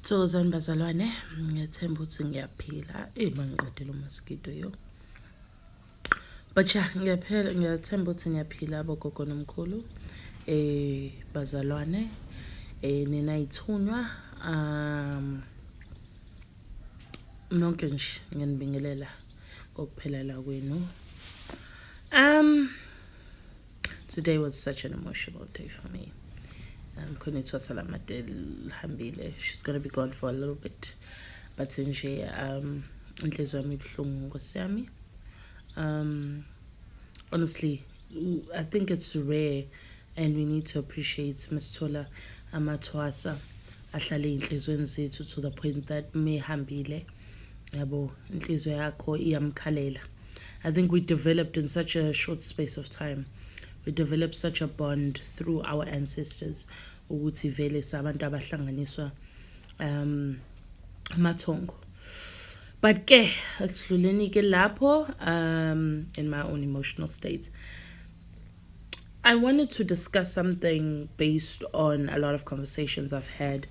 Thokozani bazalwane, ngiyathemba ukuthi ngiyaphila. Bangiqedile mosquito yo. But yeah, ngiyathemba ukuthi ngiyaphila boGogo noMkhulu. Bazalwane, nina ithunywa nonke nje ngiyanibingelela kokuphelala kwenu. Today was such an emotional day for me. Konitwa Salamadel Hambile. She's gonna be gone for a little bit. But nje inhliziyo yami ibuhlungu Nkosi yami. Honestly, I think it's rare and we need to appreciate Msithola amathwasa ahlale inhlizweni zethu to the point that mehambile yabo inhliziyo yakho iyamkhalela. I think we developed in such a short space of time. We developed such a bond through our ancestors. Ukuthi vele sabantu abahlanganiswa amathongo. But ke akudluleni ke lapho in my own emotional state. I wanted to discuss something based on a lot of conversations I've had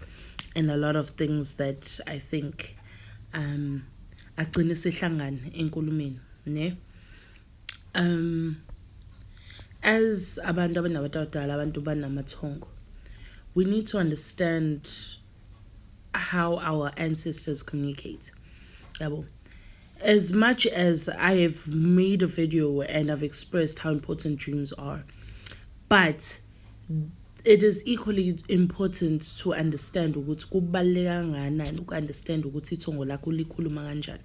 and a lot of things that I think agcine sihlangana enkulumeni, ne? As abantu abadala abantu banamathongo, we need to understand how our ancestors communicate. As much as I have made a video and I've expressed how important dreams are, but it is equally important to understand ukuthi kubaleka ngani ukunderstand ukuthi ithongo lakho likhuluma kanjani.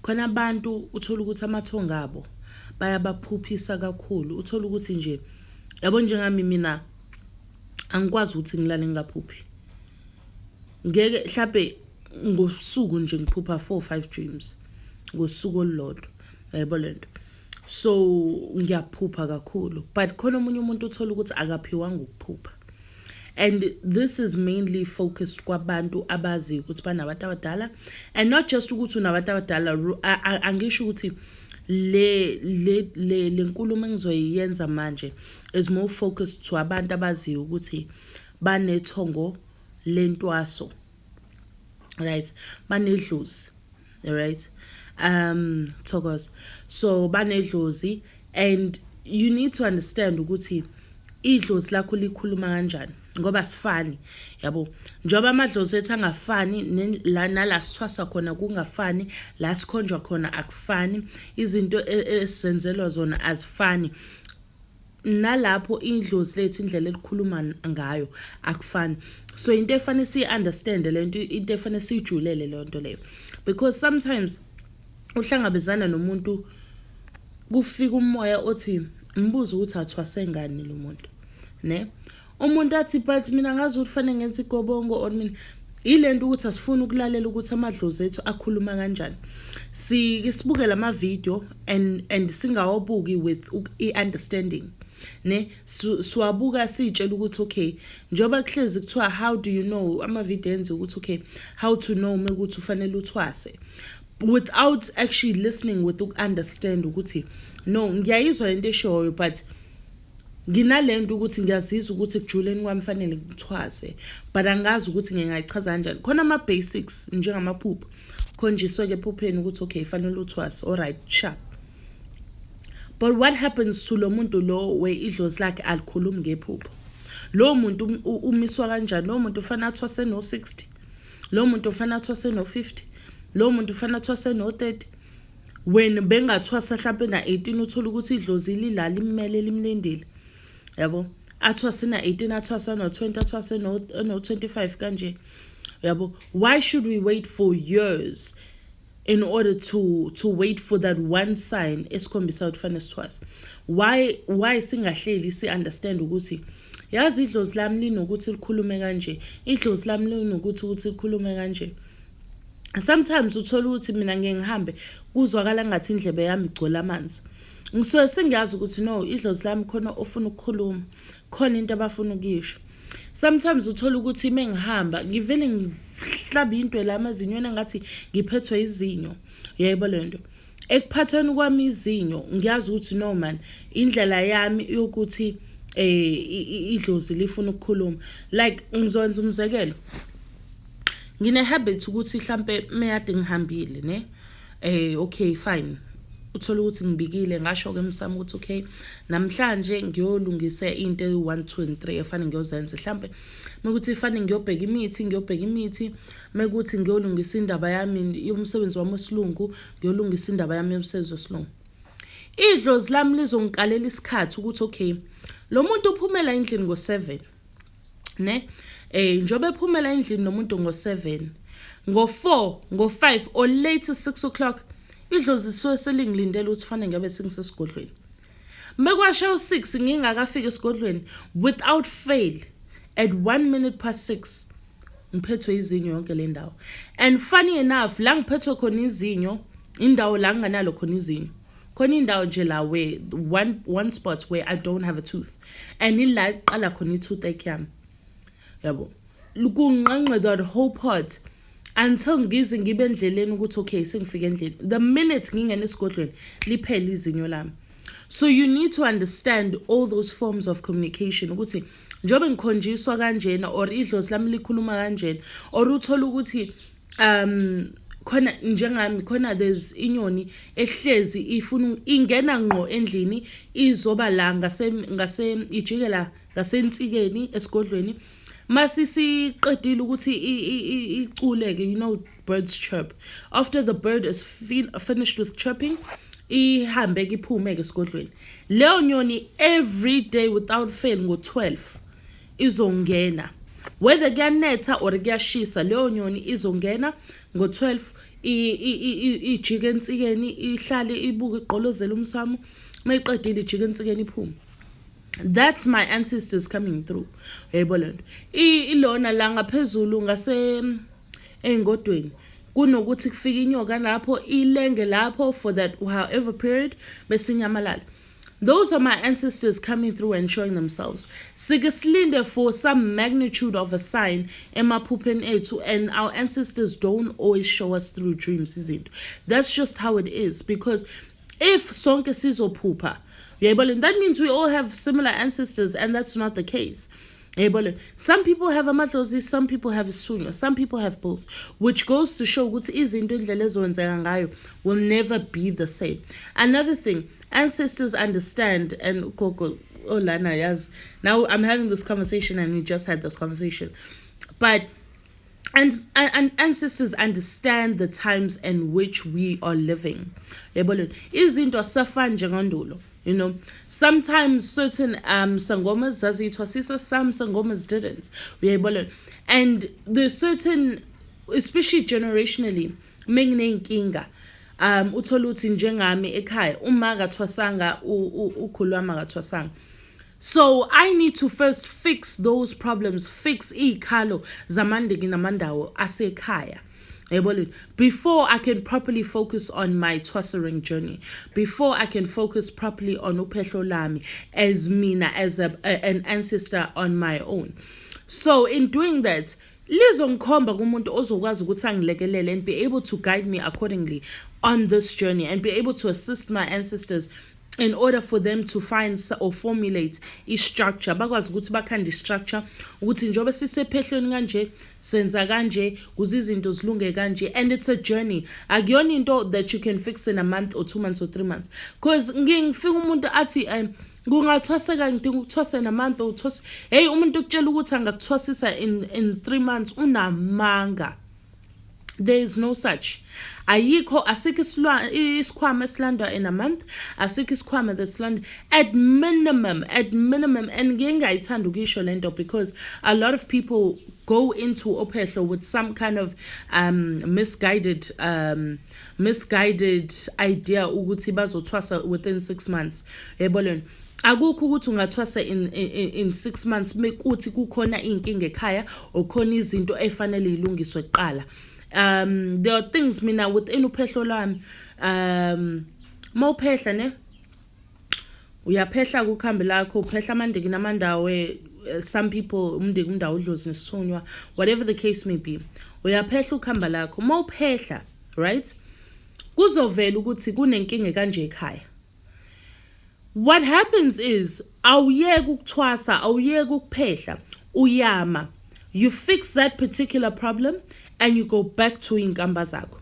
Khona abantu uthola ukuthi amathongo abo bayabaphuphisa kakhulu. Uthola ukuthi nje yabo njengami mina angikwazi ukuthi ngilale ngaphuphi. Ngeke mhlawumbe ngosuku nje ngiphupha 4-5 dreams ngosuku olulodwa. Yabo lento. So ngiyaphupha kakhulu, but khona umunye umuntu uthola ukuthi akaphiwanga ukuphupha. And this is mainly focused kwabantu abazi ukuthi banabantu abadala, and not just ukuthi unabantu abadala. Angisho ukuthi le nkulumo engizoyenza manje is more focused to abantu abazi ukuthi banethongo lentwaso, right? Banedlozi, right? Thokozani. So banedlozi, and you need to understand ukuthi iDlozi lakho likhuluma kanjani ngoba sifani, yabo. Njoba amadlozi ethu angafani nala sithwasa khona kungafani, la sikhonjwa khona akufani, izinto esenzelwa zona azifani. Nalapho iDlozi lethu indlela elikhuluma ngayo akufani. So into efanele si understand lento, into efanele sijulele lento leyo, because sometimes uhlangabezana nomuntu kufika umoya othi mbuzo ukuthi athwase ngani lo muntu, ne? Umuntu athi but mina ngazi ukuthi fanele ngenze igobongo or mina ilento ukuthi asifuna ukulalela ukuthi amadlozi ethu akhuluma kanjani. Sibukela ama video and singawabuki with understanding, ne? Siwabuka sitshela ukuthi okay, njoba kuhlezi kuthiwa how do you know, ama video enze ukuthi okay, how to know ukuthi ufanele uthwase, without actually listening, with understand ukuthi no, ngiyayizwa lento eshoyo but nginalento ukuthi ngiyazizwa ukuthi ekujuleni kwami fanele ngithwase, but angazi ukuthi ngingayichaza kanjani. Khona ama basics njengamaphupho khonjiswe ke ephupheni ukuthi okay fanele uthwase, all right, sharp. But what happens to lo muntu lo we iDlozi lakhe alikhulumi ngephupho? Lo muntu umiswa kanjani? Lo muntu ufana athwase no 60, lo muntu ufana athwase no 50, lo muntu ufana athwase no 30. When bengathwasa mhlawumbe na 18 uthola ukuthi iDlozi lilala imele limlendile, yabo. Athwase na 18, athwasa no 20, athwase no 25 kanje, yabo. Why should we wait for years in order to wait for that one sign esikhombisa ukuthi fanele sithwase? Why singahleli si understand ukuthi yazi iDlozi lami linokuthi likhulume kanje, iDlozi lami linokuthi likhulume kanje. Sometimes uthola ukuthi mina ngeke ngihambe kuzwakala ngathi indlebe yami igcola amanzi. Ngisuke sengiyazi ukuthi no, iDlozi lami khona ofuna ukukhuluma, khona into abafuna ukuyisho. Sometimes uthola ukuthi mengihamba ngivele ngihlaba into la amazinyweni ngathi ngiphethwe izinyo, yebo lento. Ekuphathweni kwami izinyo ngiyazi ukuthi no man, indlela yami yokuthi iDlozi lifuna ukukhuluma. Like ngizonza umzekelo, ngine habit ukuthi mhlambe meyade ngihambile ne okay fine uthola ukuthi ngibikile ngasho ke msamo ukuthi okay namhlanje ngiyolungisa into e1 2 and 3 efana ngiyozenza mhlambe mekuthi ifane ngiyobheka imithi mekuthi ngiyolungisa indaba yami yomsebenzi wami wesilungu ngiyolungisa indaba yami yomsebenzi wesilungu iDlozi lami lizongikalela isikhathi ukuthi okay lo muntu uphumela endlini ngo7 ne njobe ephumela endlini nomuntu ngo7 ngo4 ngo5 or late 6 o'clock iDlozi selingilindele ukuthi fanele ngabe sengisesigodlweni mekwasha u6 ngingakafika esigodlweni without fail at 1:06 ngiphethwe izinyo yonke le ndawo and funny enough la ngiphethwe khona izinyo indawo la nganalo khona izinyo khona indawo nje la where one spot where I don't have a tooth and ila iqala khona itooth yami yabo lukunqanqe that whole part until ngize ngibe endleleni ukuthi okay sengifike endleleni the minute ngingena esigodlweni liphela izinyo lami. So you need to understand all those forms of communication ukuthi njobe ngikhonjiswa kanjena or iDlozi lami likhuluma kanjena or uthola ukuthi khona njengami khona there's inyoni ehlezi ifuna ingena ngqo endlini izoba la ngase ijikela ngasentsikeni esigodlweni masisiqedile ukuthi iculeke you know birds chirp after the bird is finished with chirping ihambe ke iphume ke esigodlweni leyo nyoni every day without fail ngo12 izongena whether kuyanetha or kuyashisa leyo nyoni izongena ngo12 ijike entsikeni ihlale ibuke igqolozela umsamo mayiqedile ijike entsikeni iphume. That's my ancestors coming through. Yayibona ilona la ngaphezulu ngase engodweni kunokuthi kufika inyoka lapho ilenge lapho for that however period besinyamalala. Those are my ancestors coming through and showing themselves. Sigeslinde for some magnitude of a sign emaphupheni ethu and our ancestors don't always show us through dreams, is it? That's just how it is because if sonke sizophupha that means we all have similar ancestors and that's not the case. Some people have amadlozi, some people have isithunywa, some people have both, which goes to show ukuthi izinto indlela ezenzeka ngayo will never be the same. Another thing, ancestors understand and boGogo olana yaz. Now I'm having this conversation and we just had this conversation. But and ancestors understand the times in which we are living. Izinto asafani njengandulo. You know, sometimes certain sangomas zazithwasisa, some sangomas didn't. And there's certain, especially generationally, menginenkinga. Uthola uthi njengami ekhaya uma akathwasanga ukhulu wami akathwasanga. So I need to first fix those problems, fix ikhalo zamandiki namandawo asekhaya. Before I can properly focus on my twasering journey, before I can focus properly on uphehlo lami as mina, as an ancestor on my own. So in doing that, lizongikhomba kumuntu ozokwazi ukuthi angilekelele and be able to guide me accordingly on this journey and be able to assist my ancestors in order for them to find or formulate structure bakwazi ukuthi bakhande structure ukuthi njobe sisephehlweni kanje senza kanje kuze izinto zilunge kanje and it's a journey akuyona into that you can fix in a month or 2 months or 3 months because ngifika umuntu athi kungathwaseka ngidinga ukuthwasa in a month or uthwasa hey umuntu ukutshela ukuthi angakuthwasisa in 3 months unamanga. There is no such. Ayikho asikho isikhwama esilandwa in a month, asikho isikhwama that's at minimum and ngingayithanda ukisho lento because a lot of people go into uphehlo with some kind of misguided idea ukuthi bazothwasa within 6 months. Yebo akukho ukuthi ungathwasa in 6 months mekuthi kukhona inkinga ekhaya okhona izinto efanele ilungiswe kuqala. There are things mina within uphehlo lami mawuphehla ne uyaphehla kukhambe lakho uphehla amandiki namandawo some people umndiki umndawo uDlozi nesithunywa whatever the case may be uyaphehla ukhamba lakho mawuphehla right kuzovela ukuthi kunenkinga kanje ekhaya. What happens is awuyeka ukuthwasa awuyeka ukuphehla uyama. You fix that particular problem and you go back to inkamba zakho.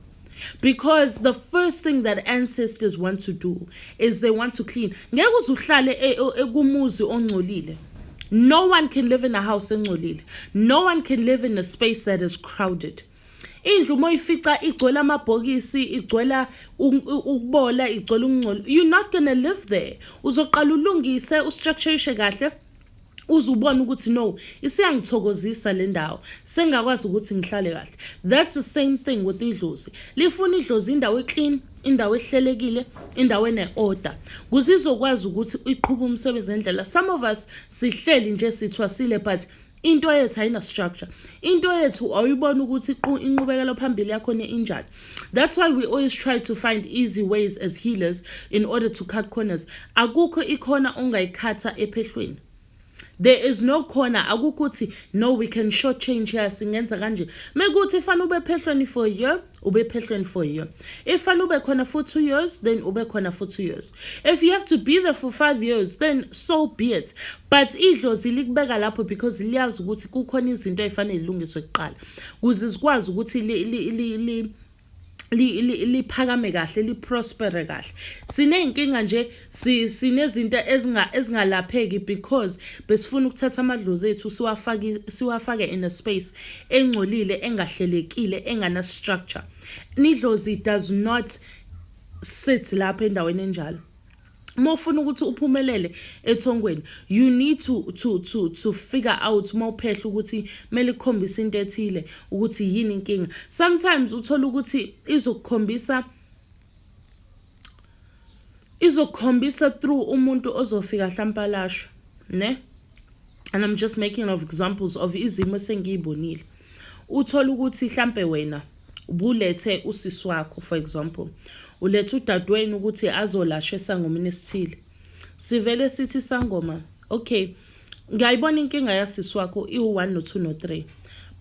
Because the first thing that ancestors want to do is they want to clean. Ngeke uzuhlale ekumuzi ongcolile. No one can live in a house engcolile. No one can live in a space that is crowded. Indlu moyifica igcwele amabhokisi, igcwele ukubola, igcwele ukungcola. You're not going to live there. Uzoqala ulungise, ustructure kahle. Uzubona ukuthi no, isiyangithokozisa le ndawo. Sengakwazi ukuthi ngihlale kahle. That's the same thing with iDlozi. Lifuna iDlozi indawo eclean, indawo ehlelekile, indawo ene-order. Kuze izokwazi ukuthi iqhubhe umsebenzi ngendlela. Some of us sihleli nje sithwasile but into yethu ayina structure. Into yethu awuyibona ukuthi inqubekelo phambili yakho injani. That's why we always try to find easy ways as healers in order to cut corners. Akukho ikhona ongayikhatha ephehlweni. There is no corner. Akukuthi no, we can short change here singenza kanje. Mekuthi ifana ube phehlweni for a year, ube phehlweni for a year. If ifana ube khona for 2 years, then ube khona for 2 years. If you have to be there for 5 years, then so be it. But iDlozi likubeka lapho because liyazi ukuthi kukhona izinto ezifanele ilungiswe kuqala. Kuze sikwazi ukuthi liphakame kahle, liprospere kahle. Sinenkinga nje, sinezinto ezingalapheki because besifuna ukuthatha amadlozi ethu siwafake in a space engcolile, engahlelekile, engana structure. iDlozi does not sit lapha endaweni enjalo. Mofuna ukuthi uphumelele ethongweni, you need to figure out mawuphehla ukuthi mele ikhombisa into ethile ukuthi yini inkinga. Sometimes uthola ukuthi izokhombisa through umuntu ozofika hlampa lasho, ne? And I'm just making of examples of izimo sengiyibonile. Uthola ukuthi hlampe wena ubulethe usisi wakho, for example, ulethe udadewenu ukuthi azolashwe esangomeni esithile. Sivele sithi sangoma, okay, ngiyayibona inkinga yasisi wakho i1 no2 no3,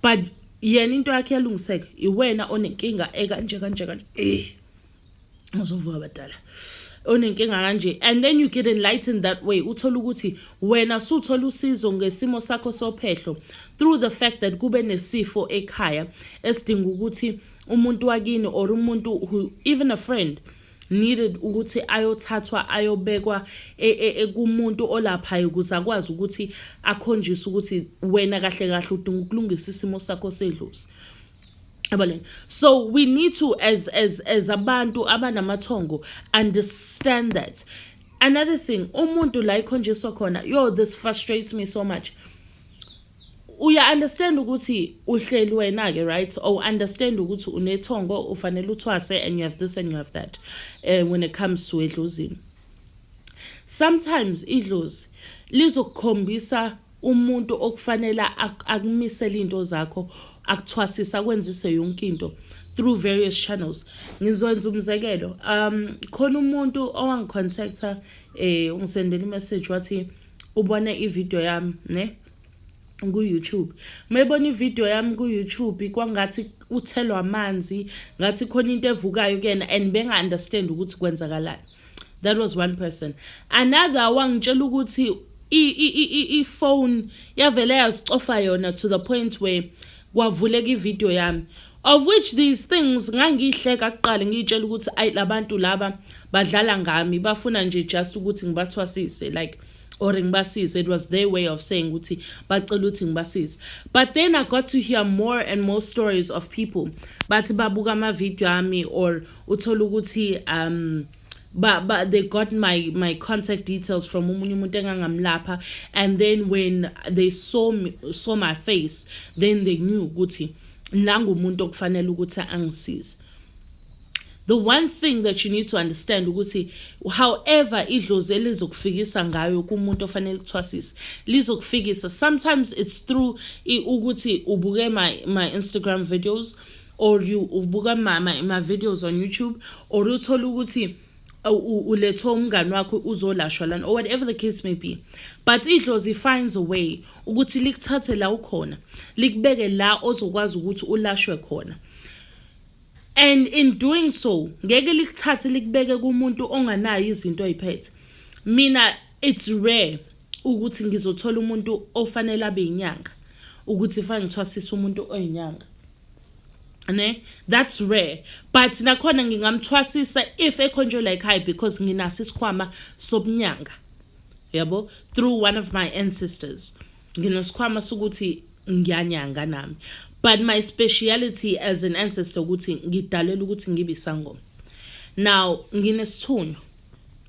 but yena into yakhe yalungiseka, iwena onenkinga ekanje uzovuka abadala onenkinga kanje. And then you get enlightened that way. Uthola ukuthi wena suthola usizo ngesimo sakho sophehlo through the fact that kube nesifo ekhaya esidinga ukuthi umuntu wakini or umuntu who even a friend needed ukuthi ayothathwa ayobekwa kumuntu olaphayo ukuze akwazi ukuthi akhonjise ukuthi wena kahle kahle udinga ukulungisa isimo sakho sedlozi. So we need to as abantu abanamathongo understand that. Another thing, umuntu la ikhonjiswa khona, yo, this frustrates me so much. Uya understand ukuthi uhleli wena ke, right? Or understand ukuthi unethongo ufanele uthwase and you have this and you have that when it comes to iDlozi. Sometimes iDlozi lizokukhombisa umuntu okufanele akumisela into zakho, akuthwasisa akwenzise yonke into through various channels. Ngizwenza umzekelo, khona umuntu owangicontacta ungisendela imessage wathi ubona ivideo yami, ne? Ku-YouTube. Mayibona ivideo yami ku-YouTube kwangathi uthelwa amanzi, ngathi khona into evukayo kuyena and benga understand ukuthi kwenzakalani. That was one person. Another wangitshela ukuthi iphone yavele yazicofa yona to the point where kwavuleka ivideo yami, of which these things ngangihleka kuqala ngitshela ukuthi ayi labantu laba badlala ngami, bafuna nje just ukuthi ngibathwasise, like, or ngibasize. It was their way of saying ukuthi bacela ukuthi ngibasize. But then I got to hear more and more stories of people bathi babuka ama video ami, or uthola ukuthi but they got my contact details from umunye umuntu engangamlapha, and then when they saw my face, then they knew ukuthi nangu umuntu okufanele ukuthi angisize. The one thing that you need to understand ukuthi however iDlozi elizokufikisa ngayo kumuntu ofanele ukuthwasisa lizokufikisa. Sometimes it's through ukuthi ubuke my Instagram videos, or you ubuka my videos on YouTube, or uthola ukuthi uletho umngani wakho uzolashwa lana, or whatever the case may be. But iDlozi finds a way ukuthi likuthathe la ukhona, likubeke la ozokwazi ukuthi ulashwe khona. And in doing so, ngeke likuthathe likubeke kumuntu onganayo izinto eziphethe. Mina it's rare ukuthi ngizothola umuntu ofanele abe inyanga ukuthi fanele ngithwasise umuntu oyinyanga. Ne? That's rare. But nakhona ngingamthwasisa if ekhonjelwa ekhaya because nginaso isikhwama sobunyanga. Yabo? Through one of my ancestors. Nginesikhwama sokuthi ngiyanyanga nami. But my speciality as an ancestor ukuthi ngidalela ukuthi ngibe isangoma. Now, nginesithunywa.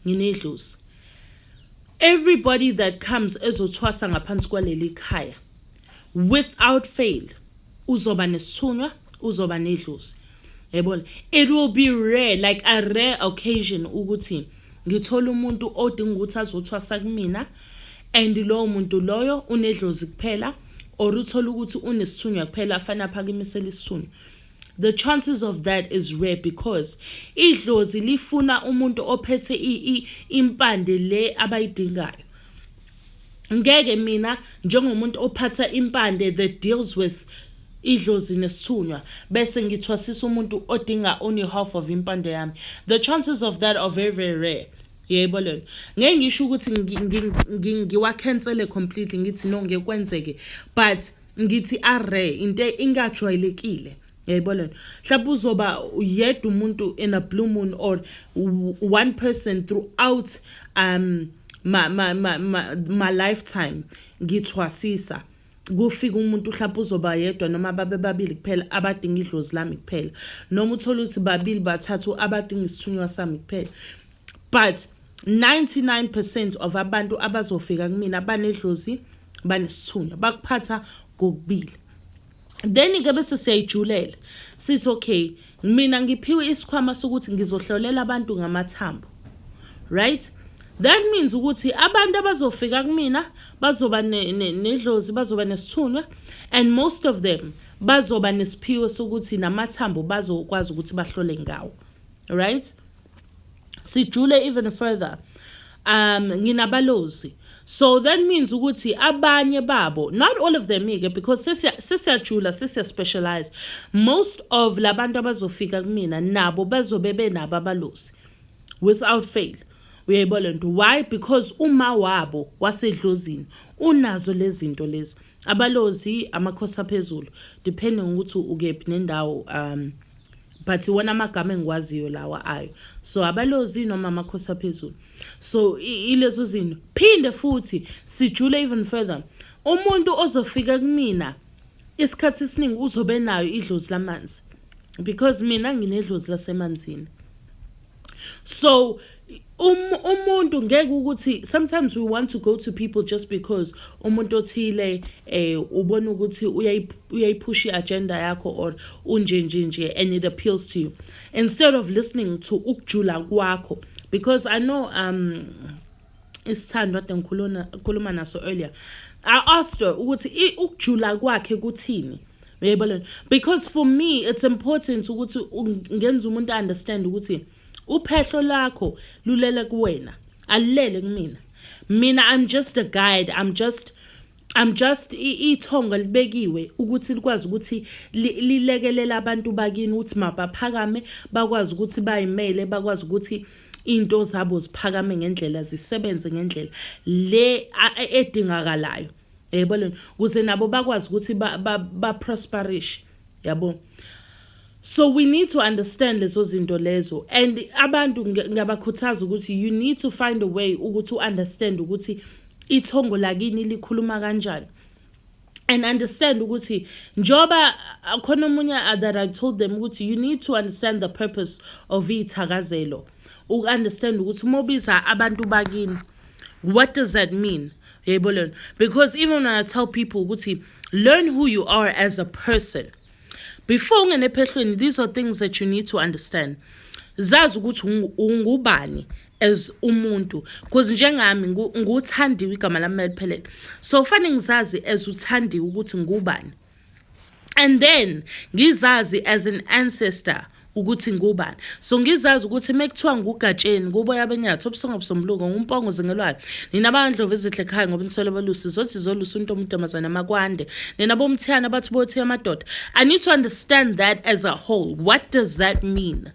Nginedlozi. Everybody that comes ezothwasa ngaphansi kwaleli khaya, without fail, uzoba nesithunywa, uzoba nedlozi. Yabona? It will be rare, like a rare occasion ukuthi ngithola umuntu odinga ukuthi azothwasa kumina and lowo muntu loyo unedlozi kuphela or uthola ukuthi unesithunywa kuphela afana aphakimisela isithunywa. The chances of that is rare because iDlozi lifuna umuntu ophethe impande le abayidingayo. Ngeke mina njengomuntu ophatha impande that deals with iDlozi nesithunywa bese ngithwasisa umuntu odinga only half of impande yami. The chances of that are very, very rare. Yebo lona. Ngeke ngisho ukuthi ngiwacancele completely ngithi no ngeke kwenzeke, but ngithi are rare into ingajwayelekile. Yebo lona. Mhlawumbe uzoba yedwa umuntu in a blue moon or one person throughout my lifetime ngithwasisa. Kufika umuntu mhlawumbe uzoba yedwa noma babe babili kuphela abadinga idlozi lami kuphela. Noma uthola ukuthi babili bathathu abadinga isithunywa sami kuphela. But 99% of abantu abazofika kumina banedlozi banesithunywa bakuphatha kokubili. Then ke bese siyayijulela sithi okay mina ngiphiwe isikhwama sokuthi ngizohlolela abantu ngamathambo, right? That means ukuthi abantu abazofika kumina bazoba nedlozi bazoba nesithunywa and most of them bazoba nesiphiwo sokuthi namathambo bazokwazi ukuthi bahlole ngawo, right? Sijule even further. Nginabalozi. So that means ukuthi abanye babo, not all of them because sisiyajula specialize. Most of labantu abazofika kumina nabo bazobe benabo abalozi without fail. Uyayibona nto why? Because uma wabo wasedlozini unazo lezi zinto lezi. Abalozi amakhosi aphezulu depending ukuthi ukephi nendawo but wona amagama engikwaziyo lawa ayo. So abalozi noma amakhosi aphezulu. So ilezo zinto phinde futhi sijule even further. Umuntu ozofika kumina isikhathi esiningi uzobe nayo idlozi lamanzi because mina nginedlozi lasemanzini. So umuntu ngeke ukuthi sometimes we want to go to people just because umuntu othile ubona ukuthi uyayipush agenda yakho or unje and it appeals to you instead of listening to ukujula kwakho. Because I know isithando kade ngikhuluma naso earlier. I asked her ukuthi ukujula kwakhe kuthini. Uyayibona? Because for me it's important ukuthi ngenza umuntu understand ukuthi uphehlo lakho lulele kuwena alele kumina. Mina I'm just a guide. I'm just ithonga libekiwe ukuthi likwazi ukuthi lilekelela abantu bakini ukuthi mabaphakame bakwazi ukuthi bayimele bakwazi ukuthi into zabo ziphakame ngendlela zisebenze ngendlela le edingakalayo. Yabona ukuze nabo bakwazi ukuthi ba prosperish. Yabo. So we need to understand lezo zinto lezo and abantu ngabakhuthaza ukuthi you need to find a way ukuthi understand ukuthi ithongo lakini likhuluma kanjani and understand ukuthi njoba khona omunye that I told them ukuthi you need to understand the purpose of ithakazelo. Understand ukuthi mobiza abantu bakini what does that mean? Yebo. Because even when I tell people ukuthi learn who you are as a person. Before ungene ephehlweni, these are things that you need to understand. Zazi ukuthi ungubani as umuntu. Because njengami nguthandiwe igama lami eliphelele. So fanele ngizazi as uthandiwe ukuthi ngubani. And then ngizazi as an ancestor ukuthi ngubani. So ngizazi ukuthi mekuthiwa ngugatsheni kuboya benyatho obusonga busombuluko ngumpongo zingelwayo. Nina bandlovu ezihle ekhaya ngoba nisole balusi zothi zolusi umuntu omuntazana makwande. Nina bomthiyana bathi bothi amadoda. I need to understand that as a whole. What does that mean?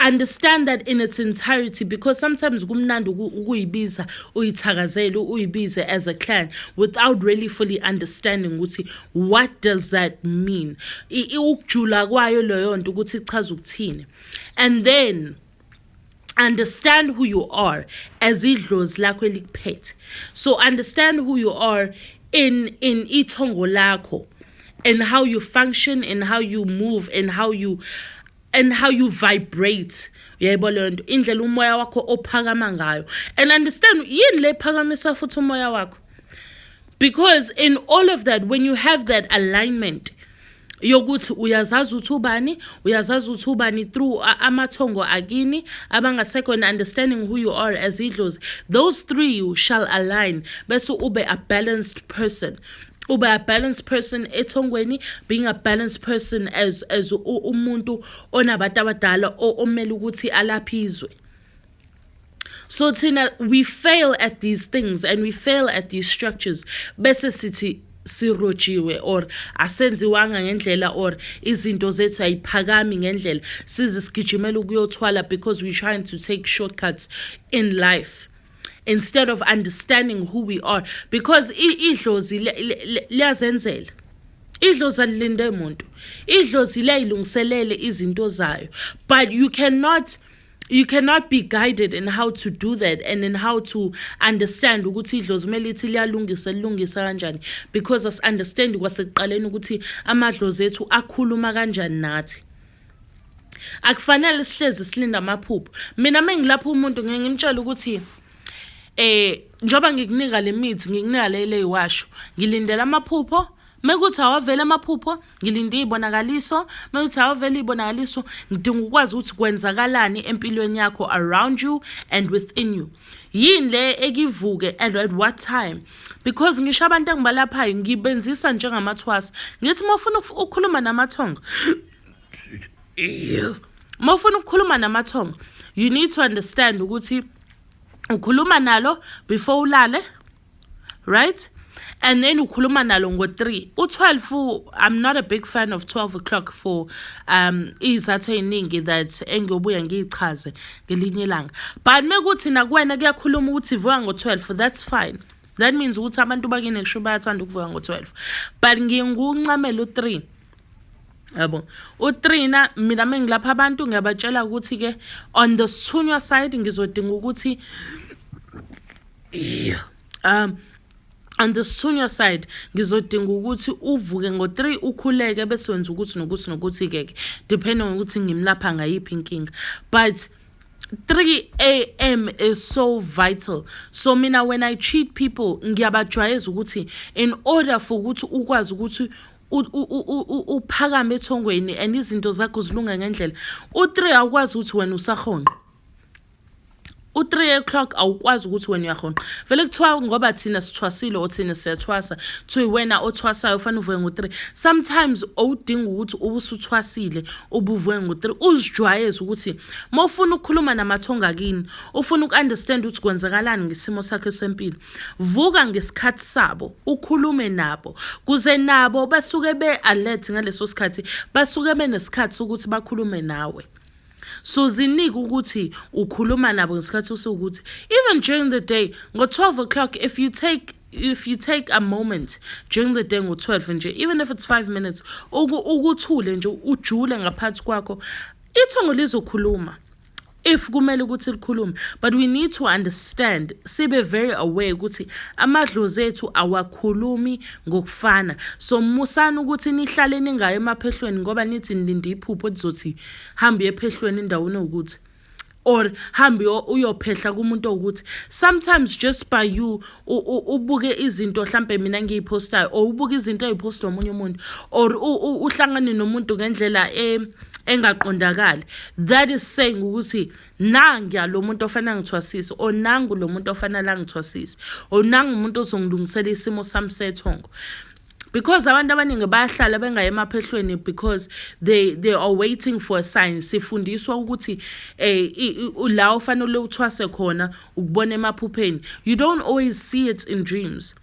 Understand that in its entirety, because sometimes kumnandi ukuyibiza uyithakazele uyibize as a clan without really fully understanding ukuthi what does that mean, ukujula kwayo leyo nto ukuthi ichaza ukuthini. And then understand who you are as iDlozi lakho elikuphethe. So understand who you are in ithongo lakho, and how you function, and how you move, and how you vibrate. Yebo le nto, indlela umoya wakho ophakama ngayo. And understand yini le phakamisa futhi umoya wakho. Because in all of that, when you have that alignment yokuthi uyazazi uthi ubani through amathongo akini abangasekho, and understanding who you are as iDlozi, those three you shall align bese ube a balanced person. Ube a balanced person ethongweni, being a balanced person as umuntu onabantu abadala omele ukuthi alaphizwe. So Tina, we fail at these things and we fail at these structures bese sithi sirojiwe or asenziwanga ngendlela or izinto zethu ayiphakami ngendlela sizisigijimela ukuyothwala because we're trying to take shortcuts in life instead of understanding who we are. Because iDlozi liyazenzela, iDlozi alilinde umuntu, iDlozi liyilungiselele izinto zayo, but you cannot be guided in how to do that and in how to understand ukuthi iDlozi kumele ithi liyalungisa kanjani, because us understand kwasekuqaleni ukuthi amadlozi ethu akhuluma kanjani nathi. Akufanele sihlezi silinda amaphupho. Mina mengilapha umuntu ngeke ngimtshela ukuthi njoba ngikunika le mithi, ngikunika le iwasho, ngilindela amaphupho. Mekuthi awavela amaphupho ngilinde ibonakaliso, mekuthi awavela ibonakaliso ngidinga ukwazi ukuthi kwenzakalani empilweni yakho around you and within you. Yini le ekivuke at what time? Because ngisho abantu engibalaphayo ngibenzisa njengamathwasa. Ngithi mawufuna ukukhuluma namathongo, mawufuna ukukhuluma namathongo, you need to understand ukuthi ukhuluma nalo before ulale, right? And then ukhuluma nalo ngo-3. U-12, I'm not a big fan of 12 o'clock for izathu eziningi that engiyobuya ngiyichaze ngelinye ilanga. But mekuthi nakuwena kuyakhuluma ukuthi vuka ngo-12, that's fine. That means ukuthi abantu bakini ngisho bayathanda ukuvuka ngo-12. But nginguncamela u-3. Yabo. U-3 na mina mengilapha abantu ngiyabatshela ukuthi ke on the senior side ngizodinga ukuthi on the senior side ngizodinga ukuthi uvuke ngo-3 ukhuleke bese wenza ukuthi nokuthi ke depending on ukuthi ngimlapha ngayiphi inkinga. But 3 a.m. is so vital. So mina when I treat people ngiyabajwayeza ukuthi in order for ukuthi ukwazi ukuthi uphakame ethongweni and izinto zakho zilunga ngendlela, u-3 awukwazi ukuthi wena usahonqa. U-3 o'clock awukwazi ukuthi wena uyahonqa. Vele kuthiwa ngoba thina sithwasile o thina siyathwasa, kuthiwa wena othwasayo ufana uvuke ngo-3. Sometimes awudinga ukuthi ubusuthwasile ubuvuke ngo-3, uzijwayeze ukuthi mawufuna ukukhuluma namathongo akini, ufuna uku-understand ukuthi kwenzakalani ngesimo sakhe sempilo, vuka ngesikhathi sabo ukhulume nabo kuze nabo basuke be-alert ngaleso sikhathi, basuke benesikhathi sokuthi bakhulume nawe. So zinika ukuthi ukhuluma nabo ngesikhathi sokuthi even during the day ngo-12 o'clock if you take a moment during the day ngo-12 nje, even if it's 5 minutes, ukuthule nje ujule ngaphansi kwakho, ithongo lizokhuluma if kumele ukuthi likhulume. But we need to understand, sibe very aware ukuthi amadlozi ethu awakhulumi ngokufana. So musana ukuthi nihlale ningayo emaphehlweni ngoba nithi nilinde iphupho lizothi hambe ephehlweni indaweni ukuthi, or hambe uyophehla kumuntu ukuthi. Sometimes just by you ubuke izinto mhlambe mina ngiyipostayo, or ubuke izinto eziposta omunye umuntu, or uhlangane nomuntu ngendlela engaqondakali, that is saying ukuthi nangu lo muntu ofana ngithwasise, or nangu lo muntu ofana la ngithwasise, or nangu umuntu ozongilungisela isimo sami sethongo. Because abantu abaningi bayahlala bengaye emaphehlweni because they are waiting for a sign. Sifundiswa ukuthi la ofanele uthwase khona ukubona emaphupheni. You don't always see it in dreams.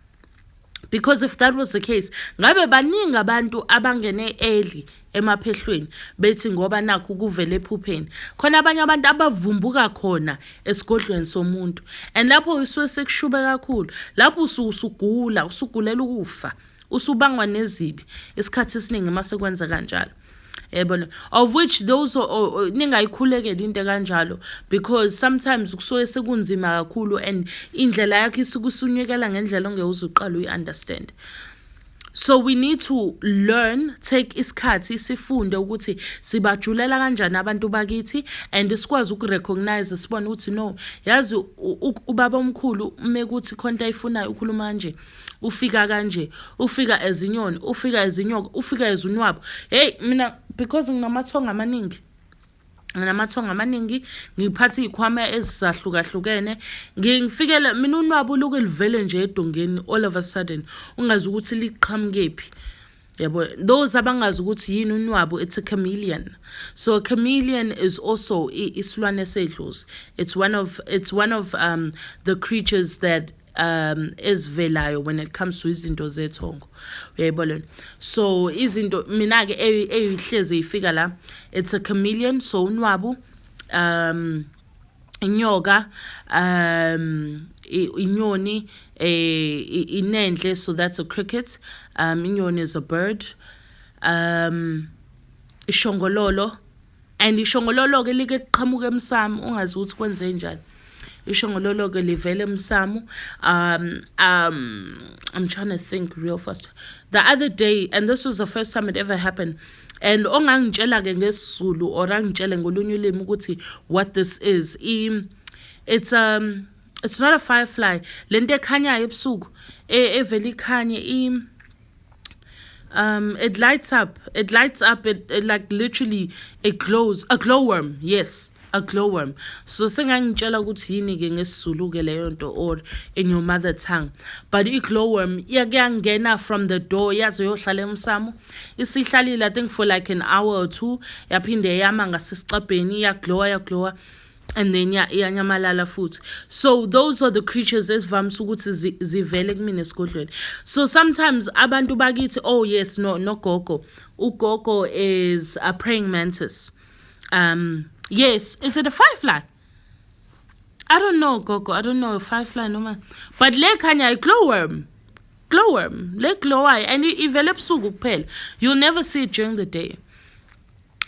Because if that was the case, ngabe baningi abantu abangene early emaphehlweni bethi ngoba nakho kuvele ephupheni. Khona abanye abantu abavumbuka khona esigodlweni somuntu. And lapho isuke sekushuba kakhulu. Lapho usugulela ukufa. Usubangwa nezibi isikhathi esiningi mase kwenza kanjalo. Of which those ningayikhulekela into kanjalo because sometimes kusuke sekunzima kakhulu and indlela yakhe isukusunyekela ngendlela ongeuzuqala uyiunderstand. So we need to learn, take isikhathi sifunde ukuthi sibajulela kanjani abantu bakithi and sikwazi ukurecognize sibone ukuthi no yazi ubaba omkhulu mekuthi khonto ayifunayo ukhuluma kanje ufika kanje ufika ezinyoni ufika ezinyoka ufika ezunwabo hey mina because nginamathonga amaningi ngiphatha izikhwama ezahlukahlukene ngifikele mina unwabo luke livele nje edongeni all of a sudden ungazi ukuthi liqhamukephi yabo those abangazi ukuthi yini unwabo it's a chameleon. So a chameleon is also isilwane sedlozi. It's one of the creatures that ezivelayo when it comes to izinto zethongo uyayibona. So izinto mina ke eyihleze ifika la it's a chameleon. So unwabu inyoka inyoni inendle, so that's a cricket. Inyoni is a bird. Ishongololo, and ishongololo ke like qhamuka emsamo ungazi ukuthi kwenze njani. Ishongololo ke livele emsamo. I'm trying to think real fast. The other day, and this was the first time it ever happened, and ongangitshela ke ngesizulu or angitshele ngolunye ulimi ukuthi what this is. It's not a firefly. Lento ekhanyayo ebusuku evela ikhanye it lights up. It like literally it glows. A glowworm, yes. A glowworm. So sengangitshela ukuthi yini ke ngesizulu ke leyo nto or in your mother tongue. But I glowworm iyangena from the door yazo yohlala emsamo. Isihlalile I think for like an hour or two. Yaphinde yama ngasesicabheni glow. And then iyanyamalala futhi. So those are the creatures esivamisa ukuthi zivele kumina esigodlweni. So sometimes abantu bakithi oh yes no gogo. Ugogo is a praying mantis. Yes, is it a firefly? I don't know, Gogo. I don't know, firefly no man. But le khanya glowworm. Le glow eye and it develops ebusuku kuphela. You'll never see it during the day.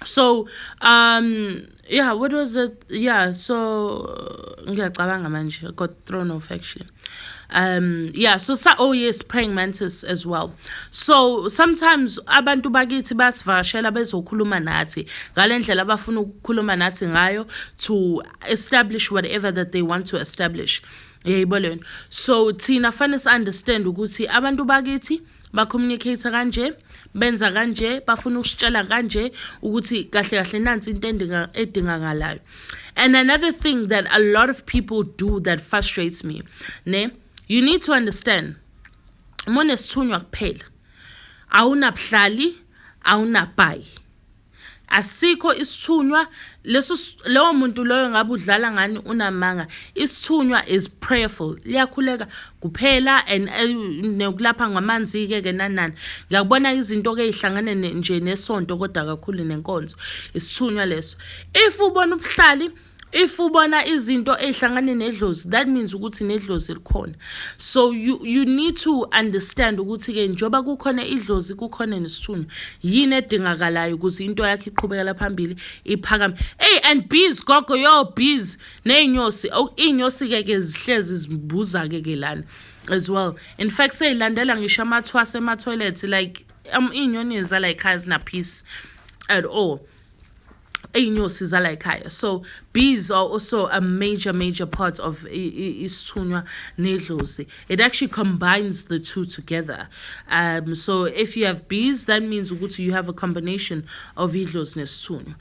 So yeah, what was it? Yeah, so ngiyacabanga manje, I got thrown off actually. Yeah, so oh yes, praying mantis as well. So sometimes abantu bakithi basivashela bezokhuluma nathi ngalendlela abafuna ukukhuluma nathi ngayo to establish whatever that they want to establish. Yayibona. So thina fanele understand ukuthi abantu bakithi ba communicate kanje, benza kanje, bafuna ukusitshela kanje ukuthi kahle nansi into edingakalayo. And another thing that a lot of people do that frustrates me, ne? You need to understand, mone sithunywa kuphela. Awunabuhlali, awunabhayi. Asikho isithunywa lewo muntu loyo ngabe udlala ngani unamanga. Isithunywa is prayerful. Liyakhuleka kuphela and nekulapha ngamanzi ke nanani. Ngiyabona izinto ke ihlangane nje nesonto kodwa kakhulu nenkonzo. Isithunywa leso. If ubona ubuhlali, if ubona izinto ehlangane nedlozi, that means ukuthi nedlozi likhona. So you need to understand ukuthi ke njoba kukhona idlozi kukhona nesithunywa yini edingakalayo ukuze into yakhe iqhubekela phambili iphakame. Hey, and bees gogo yo bees neinyosi inyosi ke zihlezi zibuza ke lana as well. In fact seyilandela ngisho amathwase ema-toilet like inyoni is like has na peace at all. So bees are also a major part of isithunywa nedlozi. It actually combines the two together. So if you have bees, that means you have a combination of idlozi nesithunywa.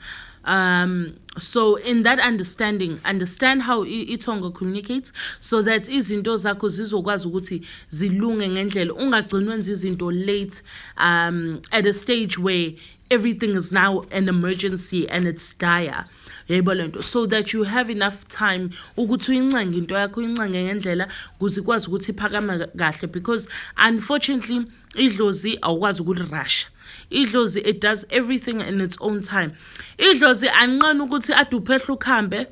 So in that understand how itonga communicates, so that izinto zakho zizokwazi ukuthi zilunge ngendlela ungagcina wenza izinto late at a stage where everything is now an emergency and it's dire. yebo lento, so that you have enough time ukuthi uyincenge into yakho, uyincenge ngendlela ukuze ikwazi ukuthi iphakame kahle, because unfortunately iDlozi awukwazi ukulirasha. iDlozi, it does everything in its own time. iDlozi anqane ukuthi ade uphehla ukhambe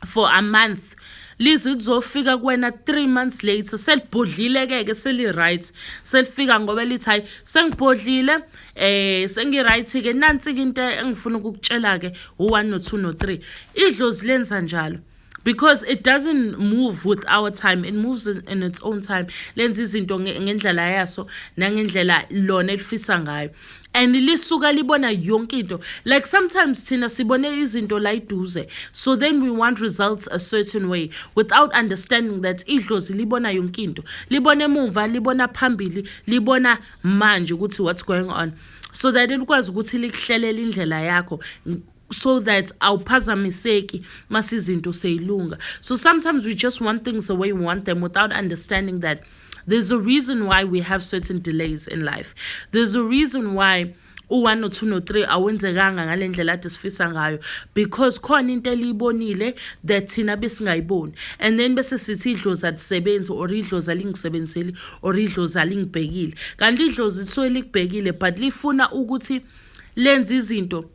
for a month, lize lizofika kuwena 3 months later selibhodlile-ke seli-right, selifika ngoba lithi hayi sengibhodlile, sengi-right-ke, nansi-ke into engifuna ukukutshela-ke u-1 no-2 no-3. iDlozi lenza njalo because it doesn't move with our time, it moves in its own time. Lenza izinto ngendlela yaso nangendlela lona elifisa ngayo, and lisuka libona yonke into. Like sometimes thina sibone izinto la iduze, so then we want results a certain way without understanding that iDlozi libona yonke into, libona emuva, libona phambili, libona manje ukuthi what's going on, so that likwazi ukuthi likuhlelele indlela yakho, so that awuphazamiseki masizinto seyilunga. So sometimes we just want things the way we want them without understanding that there's a reason why we have certain delays in life. There's a reason why u-1 no-2 no-3 awenzekanga ngale ndlela ade sifisa ngayo, because khona into eliyibonile that thina besingayiboni, and then bese sithi iDlozi alisebenzi, or iDlozi alingisebenzeli, or iDlozi alingibhekile. Kanti iDlozi lisuke likubhekile but lifuna ukuthi lenze izinto,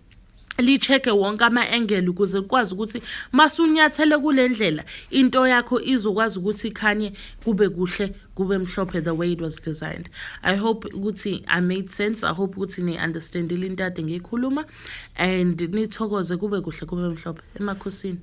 li-check wonke ama-angle ukuze likwazi ukuthi masunyathele kule ndlela into yakho izokwazi ukuthi ikhanye, kube kuhle, kube mhlophe, the way it was designed. I hope ukuthi I made sense. I hope ukuthi ni-understandile into ade ngiyikhuluma, and nithokoze, kube kuhle, kube mhlophe. Emakhosini.